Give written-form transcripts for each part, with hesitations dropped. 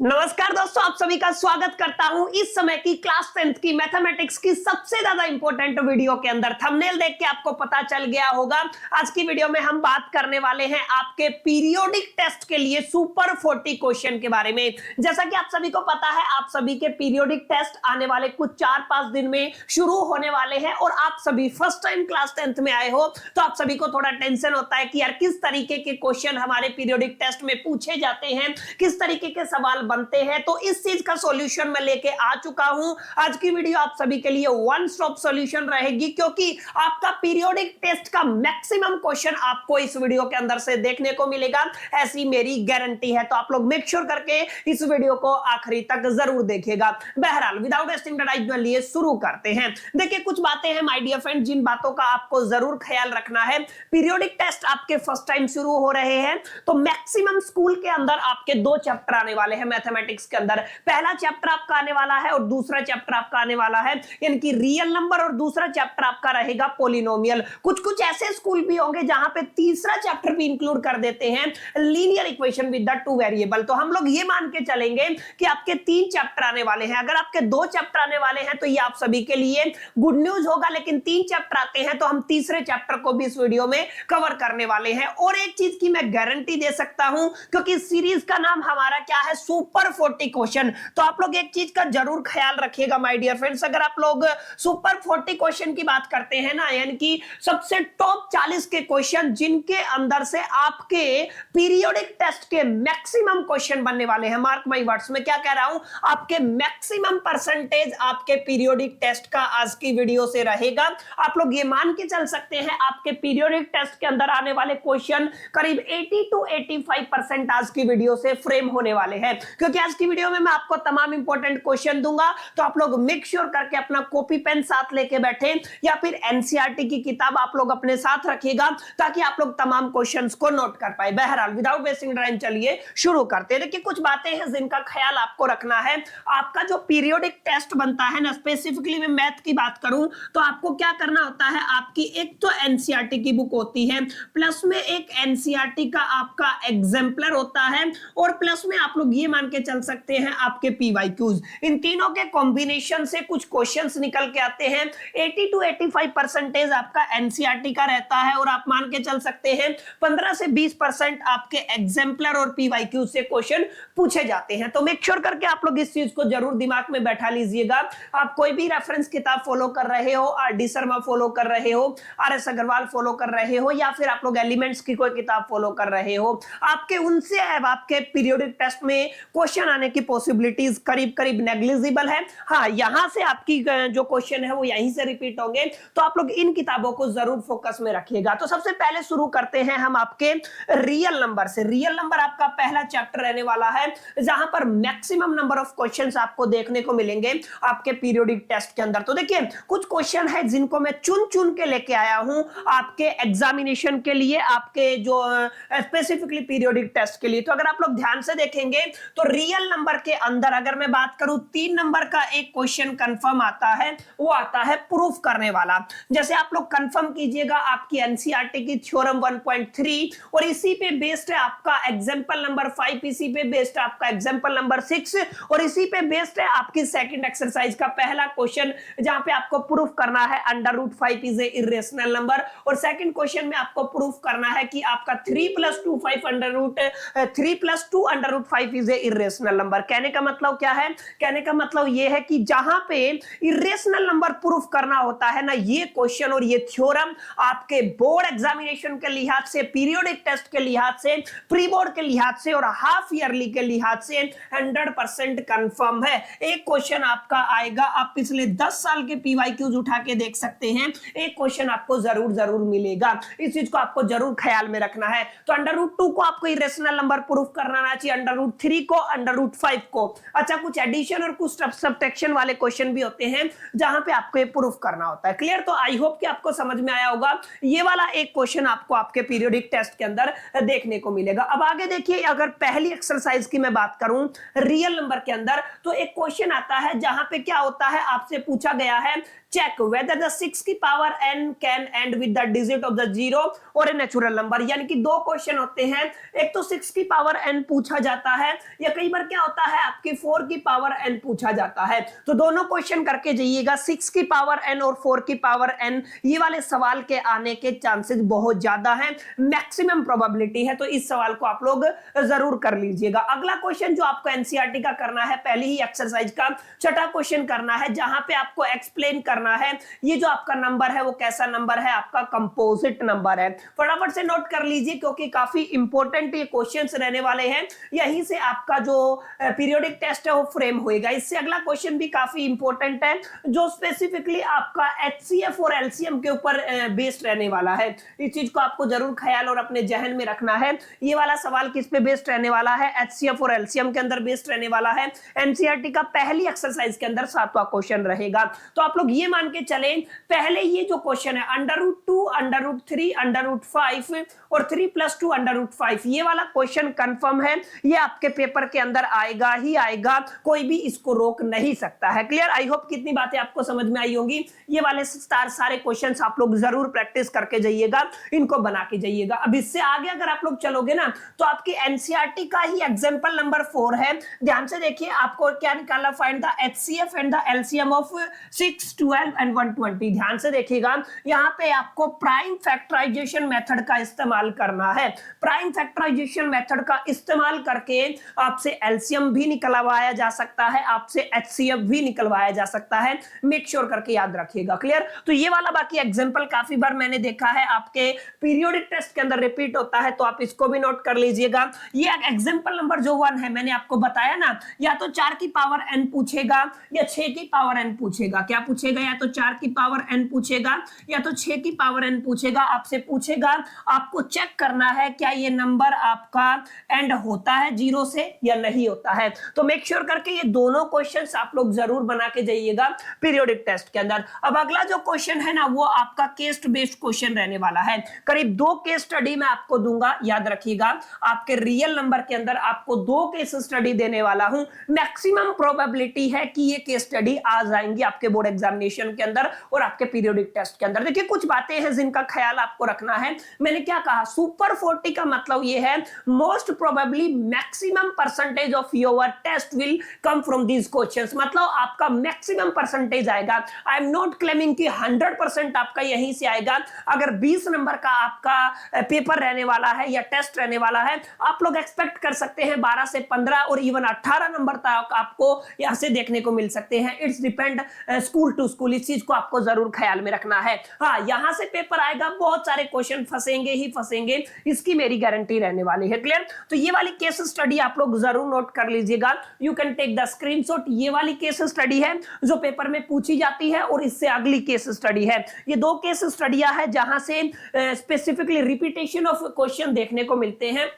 नमस्कार दोस्तों, आप सभी का स्वागत करता हूं इस समय की क्लास 10th की मैथमेटिक्स की सबसे ज्यादा इंपॉर्टेंट वीडियो के अंदर। थंबनेल देख के आपको पता चल गया होगा। आज की वीडियो में हम बात करने वाले हैं आपके पीरियोडिक टेस्ट के लिए सुपर 40 क्वेश्चन के बारे में। जैसा कि आप सभी को पता है, आप सभी के पीरियोडिक टेस्ट आने वाले कुछ 4-5 दिन में शुरू होने वाले हैं और आप सभी फर्स्ट टाइम क्लास 10th में आए हो तो आप सभी को थोड़ा टेंशन होता है कि यार किस तरीके के क्वेश्चन हमारे पीरियोडिक टेस्ट में पूछे जाते हैं, किस तरीके के सवाल बनते हैं। तो इस चीज का सॉल्यूशन मैं लेके आ चुका हूं। आज की वीडियो आप सभी के लिए वन स्टॉप सॉल्यूशन रहेगी, क्योंकि आपका पीरियोडिक टेस्ट का मैक्सिमम क्वेश्चन आपको इस वीडियो के अंदर से देखने को मिलेगा, ऐसी मेरी गारंटी है। तो आप लोग मेक श्योर करके इस वीडियो को आखिरी तक जरूर देखिएगा। बहरहाल विदाउट वेस्टिंग टाइम चलिए शुरू करते हैं। देखिए, कुछ बातें हैं माय डियर फ्रेंड जिन बातों का आपको जरूर ख्याल रखना है। पीरियोडिक टेस्ट आपके फर्स्ट टाइम शुरू हो रहे हैं तो मैक्सिमम स्कूल के अंदर आपके 2 चैप्टर आने वाले हैं मैथमेटिक्स के अंदर। पहला चैप्टर आपका आने वाला है और दूसरा चैप्टर आपका आने वाला है, यानी कि रियल नंबर, और दूसरा चैप्टर आपका रहेगा पॉलिनोमियल। कुछ ऐसे स्कूल भी होंगे जहां पे तीसरा चैप्टर भी इंक्लूड कर देते हैं, linear equation with the 2 variable. तो हम लोग ये मान के चलेंगे कि आपके 3 चैप्टर आने वाले हैं। अगर आपके 2 चैप्टर आने वाले हैं तो ये आप सभी के लिए गुड न्यूज होगा, लेकिन 3 चैप्टर आते हैं तो हम तीसरे चैप्टर को भी इस वीडियो में कवर करने वाले हैं। और एक चीज की मैं गारंटी दे सकता हूं, क्योंकि सीरीज का नाम हमारा क्या है, सुपर 40 क्वेश्चन। तो आप लोग एक चीज का जरूर ख्याल रखिएगा माय डियर फ्रेंड्स, अगर आप लोग सुपर 40 क्वेश्चन की बात करते हैं ना, यानी कि सबसे टॉप 40 के क्वेश्चन जिनके अंदर से आपके पीरियोडिक टेस्ट के मैक्सिमम क्वेश्चन बनने वाले हैं। मार्क माय वर्ड्स, में क्या कह रहा हूं, आपके मैक्सिमम परसेंटेज आपके पीरियोडिक टेस्ट का आज की वीडियो से रहेगा। आप लोग ये मान के चल सकते हैं आपके पीरियोडिक टेस्ट के अंदर आने वाले क्वेश्चन करीब 80 to 85% आज की वीडियो से फ्रेम होने वाले हैं, क्योंकि आज की वीडियो में मैं आपको तमाम इंपॉर्टेंट क्वेश्चन दूंगा। तो आप लोग मेक श्योर करके अपना कॉपी पेन साथ लेके बैठे, या फिर एनसीईआरटी की किताब आप लोग अपने साथ रखिएगा, ताकि आप लोग तमाम क्वेश्चंस को नोट कर पाए। बहरहाल विदाउट वेस्टिंग टाइम चलिए शुरू करते हैं। देखिए, कुछ बातें हैं जिनका ख्याल आपको रखना है। आपका जो पीरियोडिक टेस्ट बनता है ना, स्पेसिफिकली मैं मैथ की बात करूं तो आपको क्या करना होता है, आपकी एक तो एनसीईआरटी की बुक होती है, प्लस में एक एनसीईआरटी का आपका एग्जाम्पलर होता है, और प्लस में आप लोग ये मान के चल सकते हैं आपके पीवाईक्यूज। इन तीनों के कॉम्बिनेशन से कुछ क्वेश्चंस निकल के आते हैं। 80 to 85% आपका एनसीईआरटी का रहता है, और आप मान के चल सकते हैं 15 से 20% आपके एग्जाम्पलर और पीवाईक्यूज से क्वेश्चन पूछे जाते हैं। तो मेक श्योर करके आप लोग इस चीज को जरूर दिमाग में बैठा लीजिएगा। आप कोई भी रेफरेंस किताब फॉलो कर रहे हो, आर.डी. शर्मा फॉलो कर रहे हो, आर.एस. अग्रवाल फॉलो कर रहे हो, या फिर आप लोग एलिमेंट्स की कोई किताब फॉलो कर रहे हो, आपके उनसे आपके पीरियोडिक टेस्ट में क्वेश्चन आने की पॉसिबिलिटीज करीब करीब नेग्लिजिबल है। हाँ, यहां से आपकी जो क्वेश्चन है वो यहीं से रिपीट होंगे, तो आप लोग इन किताबों को जरूर फोकस में रखिएगा। तो सबसे पहले शुरू करते हैं हम आपके रियल नंबर से। रियल नंबर आपका पहला चैप्टर रहने वाला है, जहां पर मैक्सिमम नंबर ऑफ क्वेश्चंस आपको देखने को मिलेंगे आपके पीरियोडिक टेस्ट के अंदर। तो देखिए, कुछ क्वेश्चन है जिनको मैं चुन चुन के लेके आया हूं आपके एग्जामिनेशन के लिए, आपके जो स्पेसिफिकली पीरियोडिक टेस्ट के लिए। तो अगर आप लोग ध्यान से देखेंगे तो रियल नंबर के अंदर अगर मैं बात करूं, 3 नंबर का एक क्वेश्चन कंफर्म आता है, वो आता है प्रूफ करने वाला। जैसे आप लोग कंफर्म कीजिएगा आपकी एनसीईआरटी की थ्योरम 1.3, और इसी पे बेस्ड है आपका एग्जांपल नंबर 5, इसी पे बेस्ड है आपका एग्जांपल नंबर 6, और इसी पे बेस्ड है आपकी सेकंड एक्सरसाइज का पहला क्वेश्चन, जहां पे आपको प्रूफ करना है √5 इज ए इरेशनल नंबर, और सेकंड क्वेश्चन में आपको प्रूफ करना है कि आपका 3 + 2 √5 इज ए इरेशनल नंबर। कहने का मतलब क्या है, कहने का मतलब ये है कि जहां पे इरेशनल नंबर प्रूफ करना होता है ना, ये क्वेश्चन और ये थ्योरम आपके बोर्ड एग्जामिनेशन के लिहाज से, पीरियोडिक टेस्ट के लिहाज से, प्री बोर्ड के लिहाज से और हाफ ईयरली के लिहाज से 100% कंफर्म है। एक क्वेश्चन आपका आएगा, आप पिछले 10 साल के पीवाईक्यूज उठा के देख सकते हैं, एक क्वेश्चन आपको जरूर मिलेगा। इस चीज को आपको जरूर ख्याल में रखना है। तो √2 को आपको इरेशनल नंबर प्रूफ करना चाहिए, √3 को, √5 को। अच्छा, कुछ एडिशन और कुछ सब्ट्रैक्शन वाले क्वेश्चन भी होते हैं जहां पे आपको ये प्रूफ करना होता है। क्लियर? तो आई होप कि आपको समझ में आया होगा। ये वाला एक क्वेश्चन आपको आपके पीरियोडिक टेस्ट के अंदर देखने को मिलेगा। अब आगे देखिए, अगर पहली एक्सरसाइज की मैं बात करूं रियल नंबर के अंदर, तो एक क्वेश्चन आता है जहां पे क्या होता है, आपसे पूछा गया है check whether the 6 की power n can end with the digit of the 0 और a natural number। यानी कि 2 क्वेश्चन होते हैं, एक तो 6 की पावर n पूछा जाता है, या कई बार क्या होता है आपकी 4 की पावर n पूछा जाता है, तो दोनों क्वेश्चन करके जाइएगा। 6 की पावर n और 4 की पावर n, ये वाले सवाल के आने के चांसेस बहुत ज्यादा हैं, मैक्सिमम प्रोबेबिलिटी है, तो इस सवाल को आप लोग जरूर कर लीजिएगा। अगला क्वेश्चन जो आपको एनसीईआरटी का करना है, पहली ही एक्सरसाइज का छठा क्वेश्चन करना है, जहां पे आपको एक्सप्लेन करना है ये जो आपका नंबर है वो कैसा नंबर है, आपका कंपोजिट नंबर है। फटाफट से नोट कर लीजिए क्योंकि काफी इंपॉर्टेंट ये क्वेश्चंस रहने वाले हैं, यहीं से आपका जो पीरियोडिक टेस्ट है वो फ्रेम होएगा। इससे अगला क्वेश्चन भी काफी इंपॉर्टेंट है जो स्पेसिफिकली आपका एचसीएफ और एलसीएम के ऊपर बेस्ड रहने वाला है। इस चीज को आपको जरूर ख्याल और अपने जहन में रखना है। ये वाला सवाल किस पे बेस्ड रहने वाला है, एचसीएफ और एलसीएम के अंदर बेस्ड रहने वाला है। एनसीईआरटी का पहली एक्सरसाइज के अंदर 7वां क्वेश्चन रहेगा। तो आप लोग ये मान के चलें, पहले ये जो क्वेश्चन है √2, √3, √5 और 3+2 √5, ये वाला क्वेश्चन कंफर्म है, ये आपके पेपर के अंदर आएगा ही आएगा, कोई भी इसको रोक नहीं सकता है। क्लियर? आई होप कितनी बातें आपको समझ में आई होंगी। ये वाले सारे क्वेश्चंस आप लोग जरूर प्रैक्टिस करके जाइएगा, इनको बना के जाइएगा। अब इससे आगे अगर आप लोग चलोगे ना तो आपकी एनसीईआरटी का ही एग्जांपल नंबर 4 है। ध्यान से देखिए, आपको क्या निकालना, find the HCF and the LCM of 6, 12 and 120। ध्यान से देखिएगा, यहां पे आपको प्राइम फैक्टराइजेशन मेथड का इस्तेमाल करना है। प्राइम फैक्टराइजेशन मेथड का इस्तेमाल करके आपसे एलसीएम भी निकलवाया जा सकता है, आपसे एचसीएफ भी निकलवाया जा सकता है। मेक श्योर करके याद रखिएगा। क्लियर? तो ये वाला बाकी एग्जांपल काफी बार मैंने देखा है आपके पीरियोडिक टेस्ट के अंदर रिपीट होता है, तो आप इसको भी नोट कर लीजिएगा। ये एग्जांपल नंबर जो 1 है, मैंने आपको बताया ना, या तो 4 की पावर n पूछेगा या 6 की पावर n पूछेगा। क्या पूछेगा? या तो 4 की पावर n पूछेगा या तो 6 की पावर n पूछेगा। आपसे पूछेगा, आपको चेक करना है क्या ये नंबर आपका एंड होता है 0 से या नहीं होता है। तो मेक श्योर करके ये दोनों क्वेश्चंस आप लोग जरूर बना के जाइएगा पीरियोडिक टेस्ट के अंदर। अब अगला जो क्वेश्चन है ना, वो आपका केस बेस्ड क्वेश्चन रहने वाला है। करीब 2 केस स्टडी मैं आपको दूंगा, याद रखिएगा। आपके रियल नंबर के अंदर आपको 2 केस स्टडी देने वाला हूं। मैक्सिमम प्रोबेबिलिटी है कि ये केस स्टडी आ जाएंगी आपके बोर्ड एग्जामिनेशन के अंदर और आपके पीरियोडिक टेस्ट के अंदर। देखिए, कुछ बातें हैं जिनका ख्याल आपको रखना है। मैंने क्या कहा, सुपर 40 का मतलब ये है most probably maximum percentage of your test will come from these questions. मतलब आपका मैक्सिमम परसेंटेज आएगा। आई एम नॉट क्लेमिंग कि 100% आपका यहीं से आएगा। अगर 20 नंबर का आपका पेपर रहने वाला है या टेस्ट रहने वाला है, आप लोग एक्सपेक्ट कर सकते हैं 12 से 15 और इवन 18 नंबर तक आपको यहां से देखने को मिल सकते हैं। It's depend school to school, इस चीज को आपको जरूर ख्याल में रखना है। हाँ, यहां से पेपर आएगा, बहुत सारे क्वेश्चन फंसेंगे ही फंसेंगे, इसकी मेरी गारंटी रहने वाली है। क्लियर? तो ये वाली केस स्टडी आप लोग जरूर नोट कर लीजिएगा। You can take the screenshot. ये वाली केस स्टडी है जो पेपर में पूछी जाती है और इससे अगली केस स्टडी है। ये 2 केस स्टडियां है जहां से स्पेसिफिकली रिपीटेशन ऑफ क्वेश्चन देखने को मिलते हैं।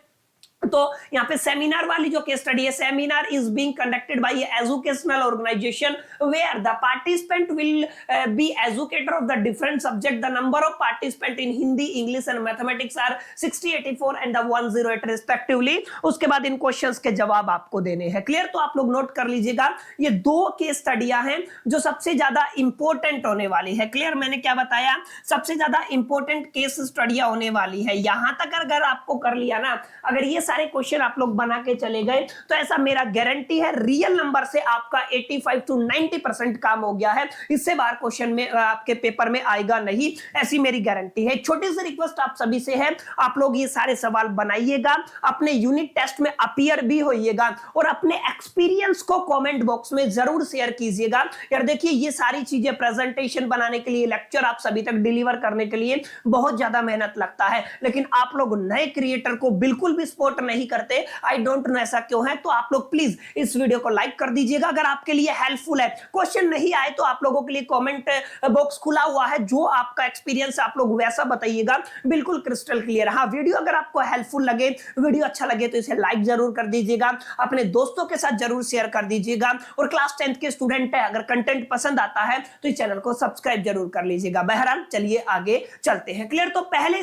तो यहाँ पे सेमिनार वाली जो केस स्टडी है, seminar is being conducted by educational organisation where the participant will be educator of the different subject. The number of participant in Hindi, English and mathematics are 60, 84 and 108 respectively. उसके बाद इन questions के जवाब आपको देने हैं। Clear? तो आप लोग नोट कर लीजिएगा, ये 2 केस स्टडियां हैं जो सबसे ज्यादा इंपॉर्टेंट होने वाली है। क्लियर? मैंने क्या बताया, सबसे ज्यादा इंपॉर्टेंट केस स्टडियां होने वाली है। यहां तक अगर आपको कर लिया ना, अगर ये सारे क्वेश्चन आप लोग बना के चले गए, तो ऐसा मेरा गारंटी है रियल नंबर से आपका 85 to 90% काम हो गया है। इससे बाहर क्वेश्चन में आपके पेपर में आएगा नहीं, ऐसी मेरी गारंटी है। छोटी सी रिक्वेस्ट आप सभी से है, आप लोग ये सारे सवाल बनाइएगा, अपने यूनिट टेस्ट में अपीयर भी होइएगा और अपने एक्सपीरियंस को कमेंट बॉक्स में जरूर शेयर कीजिएगा। यार देखिए, ये सारी चीजें प्रेजेंटेशन बनाने के लिए, लेक्चर आप सभी तक डिलीवर करने के लिए बहुत ज्यादा मेहनत लगता है, लेकिन आप लोग नए क्रिएटर को बिल्कुल भी सपोर्ट नहीं करते। आई डोंट नो ऐसा क्यों है। तो आप लोग प्लीज इस वीडियो को लाइक कर दीजिएगा अगर आपके लिए हेल्पफुल है। क्वेश्चन नहीं आए तो आप लोगों के लिए कमेंट बॉक्स खुला हुआ है, जो आपका एक्सपीरियंस आप लोग वैसा बताइएगा, बिल्कुल क्रिस्टल क्लियर। हाँ, वीडियो अगर आपको हेल्पफुल लगे, वीडियो अच्छा लगे तो इसे लाइक जरूर कर दीजिएगा, अपने दोस्तों के साथ जरूर शेयर कर दीजिएगा। और क्लास 10th के स्टूडेंट है, अगर कंटेंट पसंद आता है तो इस चैनल को सब्सक्राइब जरूर कर लीजिएगा। बहरहाल चलिए आगे चलते हैं। क्लियर? तो पहले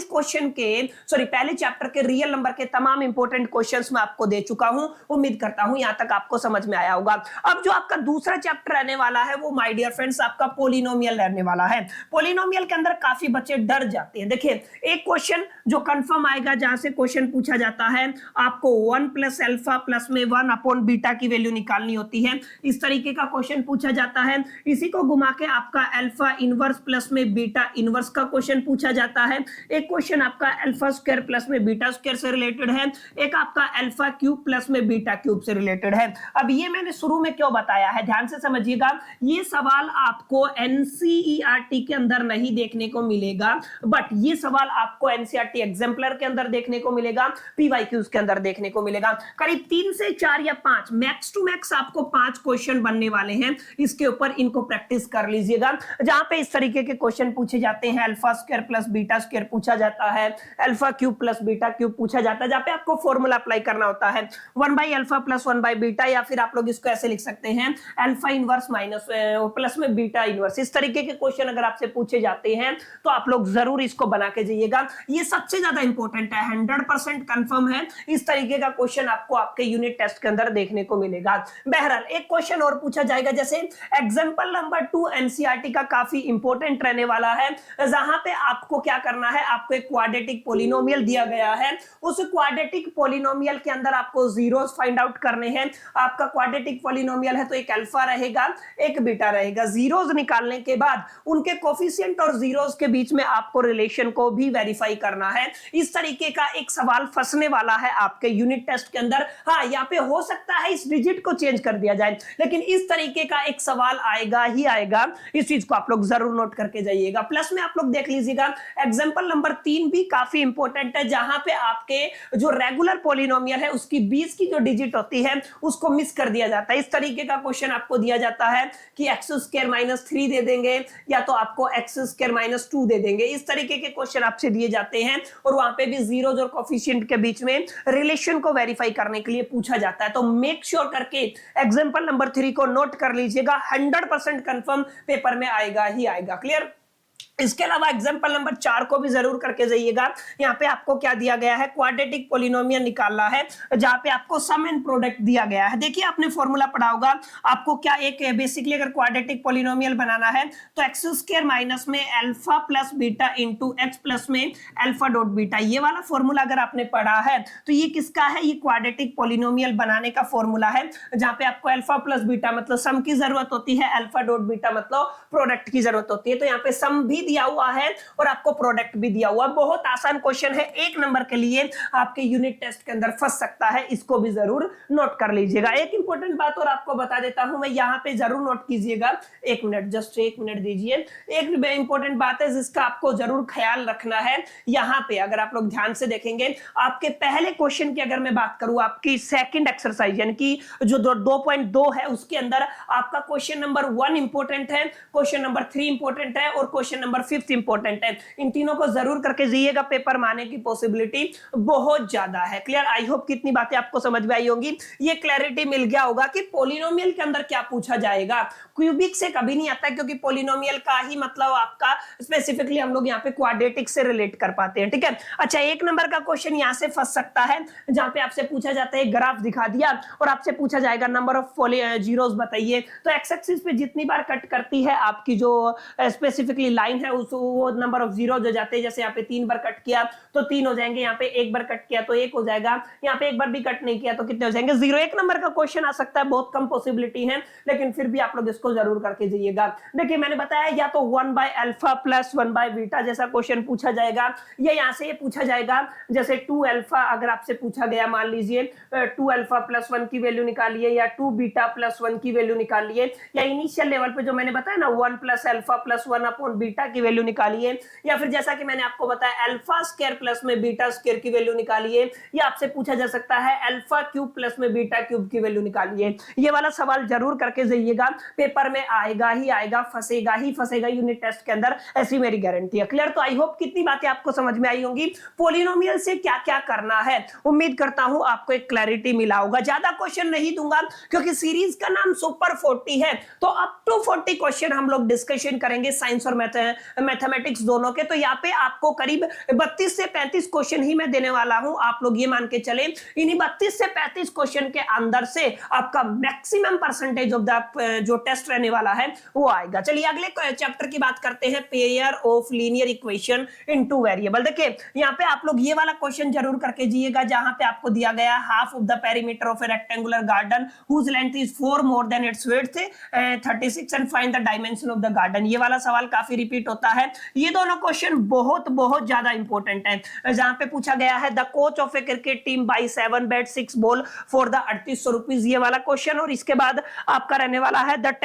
चैप्टर के रियल नंबर के तमाम इंपॉर्टेंट इंपॉर्टेंट क्वेश्चंस मैं आपको दे चुका हूं। उम्मीद करता हूं यहां तक आपको समझ में आया होगा। अब जो आपका दूसरा चैप्टर रहने वाला है वो माय डियर फ्रेंड्स आपका पॉलिनोमियल रहने वाला है। पॉलिनोमियल के अंदर काफी बच्चे डर जाते हैं। देखिए एक क्वेश्चन जो कंफर्म आएगा जहां से क्वेश्चन पूछा जाता है, आपको 1 प्लस अल्फा प्लस में 1 अपॉन बीटा की वैल्यू निकालनी होती है। इस तरीके का क्वेश्चन पूछा जाता है। इसी को घुमा के आपका अल्फा इनवर्स प्लस में बीटा इनवर्स का क्वेश्चन पूछा जाता है। एक क्वेश्चन आपका अल्फा स्क्वायर प्लस में बीटा स्क्वायर से रिलेटेड है, एक आपका अल्फा क्यूब प्लस में बीटा क्यूब से रिलेटेड है। अब ये मैंने शुरू में क्यों बताया है, ध्यान से समझिएगा। ये सवाल आपको एनसीईआरटी के अंदर नहीं देखने को मिलेगा, बट ये सवाल आपको एनसीईआरटी एग्जाम्पलर के अंदर देखने को मिलेगा, पीवाईक्यूज के अंदर देखने को मिलेगा। करीब 3 से 4 या 5 मैक्स टू मैक्स आपको 5 क्वेश्चन बनने वाले हैं। इसके ऊपर इनको प्रैक्टिस कर लीजिएगा, जहां पे इस तरीके के क्वेश्चन पूछे जाते हैं। Alpha square plus beta square पूछा जाता है, alpha cube plus beta cube पूछा जाता है, जहां पे आपको फॉर्मूला अप्लाई करना होता है 1 by alpha plus 1 by beta, या फिर आप लोग इसको ऐसे लिख सकते हैं अल्फा इनवर्स माइनस प्लस में बीटा इनवर्स। इस तरीके के क्वेश्चन अगर आपसे पूछे जाते हैं तो आप लोग जरूर इसको बना के जाइएगा। ये सबसे ज्यादा इंपॉर्टेंट है, 100% कंफर्म है। इस तरीके का क्वेश्चन आपको आपके यूनिट टेस्ट के अंदर देखने को मिलेगा। बहरहाल एक क्वेश्चन और पूछा जाएगा, जैसे एग्जांपल नंबर 2 एनसीईआरटी का काफी इंपॉर्टेंट रहने वाला है, जहां पे आपको क्या करना है, आपको एक क्वाड्रेटिक पॉलिनोमियल दिया गया है। उस क्वाड्रेटिक पॉलिनोमियल के अंदर आपको जीरोस फाइंड आउट करने हैं। आपका क्वाड्रेटिक पॉलिनोमियल है तो एक अल्फा रहेगा, एक बीटा रहेगा। जीरोस निकालने के बाद उनके कोफिशिएंट और जीरोस के बीच में आपको रिलेशन को भी वेरीफाई करना है। इस तरीके का एक सवाल फंसने वाला है आपके यूनिट टेस्ट के अंदर। हाँ, यहाँ पे हो सकता है इस डिजिट को चेंज कर दिया जाए, लेकिन इस तरीके का एक सवाल आएगा ही आएगा। इस चीज को आप लोग जरूर नोट करके जाइएगा। प्लस में आप लोग देख लीजिएगा एग्जांपल नंबर 3 भी काफी इंपॉर्टेंट है, जहां पे आपके जो रेगुलर पॉलिनोमियल है उसकी 20 की जो डिजिट होती है उसको मिस कर दिया जाता है। इस तरीके का क्वेश्चन आपको दिया जाता है कि एक्स स्क्वायर माइनस 3 दे देंगे, या तो आपको एक्स स्क्वायर माइनस 2 दे देंगे। इस तरीके के क्वेश्चन आपसे दिए जाते हैं, और वहां पे भी जीरोस और कोफिशिएंट के बीच में रिलेशन को वेरीफाई करने के लिए पूछा जाता है। तो मेक श्योर करके एग्जांपल नंबर 3 को नोट कर लीजिएगा, 100% कंफर्म पेपर में आएगा ही आएगा। क्लियर? इसके अलावा एग्जांपल नंबर 4 को भी जरूर करके जाइएगा। यहाँ पे आपको क्या दिया गया है, क्वाड्रेटिक पॉलिनोमियल निकालना है, जहां पे आपको सम एंड प्रोडक्ट दिया गया है। देखिए आपने फॉर्मूला पढ़ा होगा, आपको क्या एक बेसिकली अगर क्वाड्रेटिक पॉलिनोमियल बनाना है तो एक्स स्क्वायर माइनस में alpha plus beta into x plus में अल्फा डॉट बीटा, ये वाला फॉर्मूला अगर आपने पढ़ा है तो ये किसका है, ये क्वाड्रेटिक पॉलिनोमियल बनाने का फॉर्मूला है, जहां पे आपको अल्फा प्लस बीटा मतलब सम की जरूरत होती है, अल्फा डॉट बीटा मतलब प्रोडक्ट की जरूरत होती है। तो यहाँ पे सम भी दिया हुआ है और आपको प्रोडक्ट भी दिया हुआ। बहुत आसान क्वेश्चन है, 1 नंबर के लिए आपके यूनिट टेस्ट के अंदर फंस सकता है, इसको भी जरूर नोट कर लीजिएगा। एक इंपॉर्टेंट बात और आपको बता देता हूं मैं, यहां पे जरूर नोट कीजिएगा। 1 मिनट, जस्ट 1 मिनट दीजिए। एक इंपॉर्टेंट बात है जिसका आपको जरूर ख्याल रखना है। यहां पे अगर आप लोग ध्यान से देखेंगे, आपके पहले क्वेश्चन की अगर मैं बात करूं, आपकी सेकंड एक्सरसाइज यानी कि जो 2.2 है उसके अंदर आपका क्वेश्चन नंबर 1 इंपॉर्टेंट है, क्वेश्चन नंबर 3 इंपॉर्टेंट है और क्वेश्चन नंबर 5 इंपॉर्टेंट है। इन तीनों को जरूर करके जाइएगा, पेपर में आने की पॉसिबिलिटी बहुत ज्यादा है। क्लियर? आई होप कितनी बातें आपको समझ में आई होंगी। ये क्लैरिटी मिल गया होगा कि पॉलिनोमियल के अंदर क्या पूछा जाएगा। क्यूबिक से कभी नहीं आता, क्योंकि पॉलिनोमियल का ही मतलब आपका स्पेसिफिकली हम लोग यहाँ पे क्वाड्रेटिक से रिलेट कर पाते हैं। ठीक है? अच्छा, 1 नंबर का क्वेश्चन यहां से फंस सकता है, जहां पे आपसे पूछा जाता है ग्राफ दिखा दिया और आपसे पूछा जाएगा नंबर ऑफ जीरोस बताइए। तो एक्स एक्सिस पे जितनी बार कट करती है आपकी जो स्पेसिफिकली लाइन है, उस वो नंबर ऑफ जीरो हो जाते हैं। जैसे यहाँ पे 3 बार कट किया तो 3 हो जाएंगे, यहाँ पे 1 बार कट किया तो 1 हो जाएगा, यहाँ पे 1 बार भी कट नहीं किया तो कितने हो जाएंगे, 0। 1 नंबर का क्वेश्चन आ सकता है, बहुत कम पॉसिबिलिटी है, लेकिन फिर भी आप लोग इसको जरूर करके जाइएगा। देखिए मैंने बताया, या तो 1 by alpha plus 1 by beta जैसा क्वेश्चन पूछा जाएगा, या यहाँ से ये पूछा जाएगा जैसे 2 अल्फा अगर आपसे पूछा गया, मान लीजिए 2 अल्फा प्लस 1 की वैल्यू निकालिए या 2 बीटा प्लस 1 की वैल्यू निकालिए, या इनिशियल लेवल पे जो मैंने बताया ना 1 plus alpha plus 1 upon beta की वैल्यू निकालिए, या फिर जैसा कि मैंने आपको बताया अल्फा स्क्वायर प्लस में बीटा स्क्वायर की वैल्यू निकालिए, या आपसे पूछा जा सकता है अल्फा क्यूब प्लस में बीटा क्यूब की वैल्यू निकालिए। ये वाला सवाल जरूर करके जाइएगा, पेपर में आएगा ही आएगा, फंसेगा ही फंसेगा यूनिट टेस्ट के अंदर, ऐसी मेरी गारंटी है। क्लियर? तो आई होप कितनी बातें आपको समझ में आई होंगी, पॉलिनोमियल से क्या क्या करना है। उम्मीद करता हूं आपको एक क्लैरिटी मिला होगा। ज्यादा क्वेश्चन नहीं दूंगा क्योंकि सीरीज का नाम सुपर 40 है, तो अप टू 40 क्वेश्चन हम लोग डिस्कशन करेंगे साइंस और मैथमेटिक्स दोनों के। तो यहाँ पे आपको करीब 32 से 35 क्वेश्चन ही मैं देने वाला हूं। आप लोग ये मान के चले इन्हीं 32 से 35 क्वेश्चन के अंदर से आपका मैक्सिमम परसेंटेज ऑफ द जो टेस्ट रहने वाला है वो आएगा। चलिए अगले चैप्टर की बात करते हैं, pair of linear equation in two variable. देखिए यहाँ पे आप लोग ये वाला क्वेश्चन जरूर करके जाइएगा, जहां पे आपको दिया गया half of the perimeter of a rectangular garden whose length is 4 more than its width 36 and find the dimension of the garden. ये वाला सवाल काफी रिपीट होता है। ये दोनों क्वेश्चन बहुत बहुत ज्यादा इंपॉर्टेंट है। जहां पे पूछा गया है the coach of A cricket team by 7 bat 6 ball for the 3800 rupees, ये वाला क्वेश्चन। और इसके बाद आपका रहने वाला है the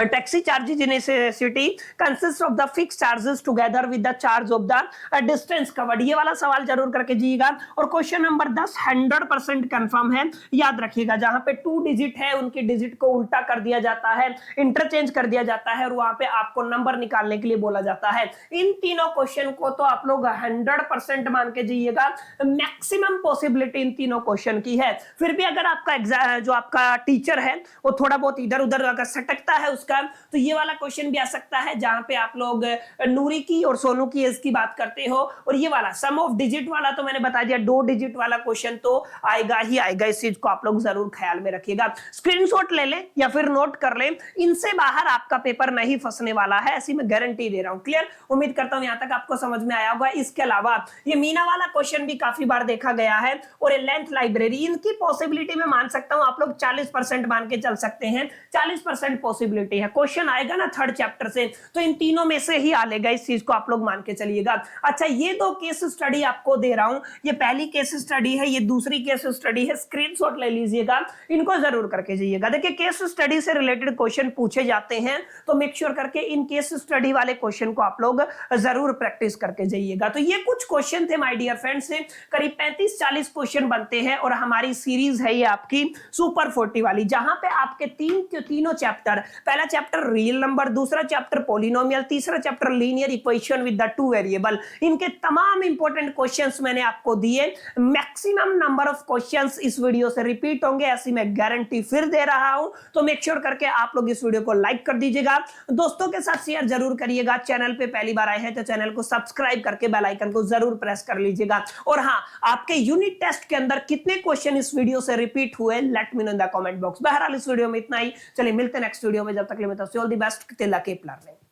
taxi charges in a city consists of the fixed charges together with the charge of the distance covered। ये वाला सवाल जरूर करके जाइएगा। और क्वेश्चन नंबर 10 100% कंफर्म है, याद रखिएगा। जहां पे 2 डिजिट है उनकी डिजिट को उल्टा कर दिया जाता है, इंटरचेंज कर दिया जाता है और वहां पे आपको नंबर निकालने के लिए बोला जाता है। इन तीनों क्वेश्चन को तो आप लोग 100% मान के जाइएगा। मैक्सिमम पॉसिबिलिटी इन तीनों क्वेश्चन की है। फिर भी अगर आपका जो आपका टीचर है वो थोड़ा बहुत इधर उधर अगर सटकता है तो ये वाला क्वेश्चन भी आ सकता है, जहां पे आप लोग नूरी की और सोनू की एज की बात करते हो। और ये वाला सम ऑफ डिजिट वाला तो मैंने बता दिया, 2 डिजिट वाला क्वेश्चन तो आएगा ही आएगा। इस चीज को आप लोग जरूर ख्याल में रखिएगा। स्क्रीनशॉट ले लें या फिर नोट कर लें, इनसे बाहर आपका पेपर नहीं फंसने वाला है, ऐसी मैं गारंटी दे रहा हूं। क्लियर? उम्मीद करता हूं यहां तक आपको समझ में आया होगा। इसके अलावा ये मीना वाला क्वेश्चन भी काफी बार देखा गया है। और ये लेंथ लाइब्रेरी, इनकी पॉसिबिलिटी में मान सकता हूं आप लोग 40% मान के चल सकते हैं। 40% पॉसिबिलिटी है। क्वेश्चन आएगा ना 3rd चैप्टर से, तो इन तीनों में से ही आ लेगा। इस चीज को आप लोग मान के चलिएगा। अच्छा, ये 2 केस स्टडी आपको दे रहा हूं, ये पहली केस स्टडी है, ये दूसरी केस स्टडी है। स्क्रीनशॉट ले लीजिएगा, इनको जरूर करके जाइएगा। देखिए केस स्टडी से रिलेटेड क्वेश्चन पूछे जाते हैं, तो मेक श्योर करके इन केस स्टडी वाले क्वेश्चन को आप लोग जरूर प्रैक्टिस करके जाइएगा। तो ये कुछ क्वेश्चन थे माय डियर फ्रेंड्स, करीब 35-40 क्वेश्चन बनते हैं। और हमारी सीरीज है ये आपकी सुपर 40 वाली, जहां पे आपके तीनों चैप्टर, पहला चैप्टर रियल नंबर, दूसरा चैप्टर पॉलिनोमियल, तीसरा chapter linear equation with the 2 variable, इनके तमाम इंपॉर्टेंट क्वेश्चंस मैंने आपको दिए। मैक्सिमम नंबर ऑफ क्वेश्चंस इस वीडियो से रिपीट होंगे, ऐसी मैं गारंटी फिर दे रहा हूं। तो मेक श्योर करके आप लोग इस वीडियो को लाइक कर दीजिएगा, दोस्तों के साथ शेयर जरूर करिएगा। चैनल पे पहली बार आए हैं तो चैनल को सब्सक्राइब करके बेल आइकन को जरूर प्रेस कर लीजिएगा। और हां, आपके यूनिट टेस्ट के अंदर कितने क्वेश्चन इस वीडियो से रिपीट हुए, let me know in the comment box. बहरहाल इस वीडियो में इतना ही। चलिए मिलते हैं नेक्स्ट वीडियो में, जब तक के लिए all the best, till keep learning.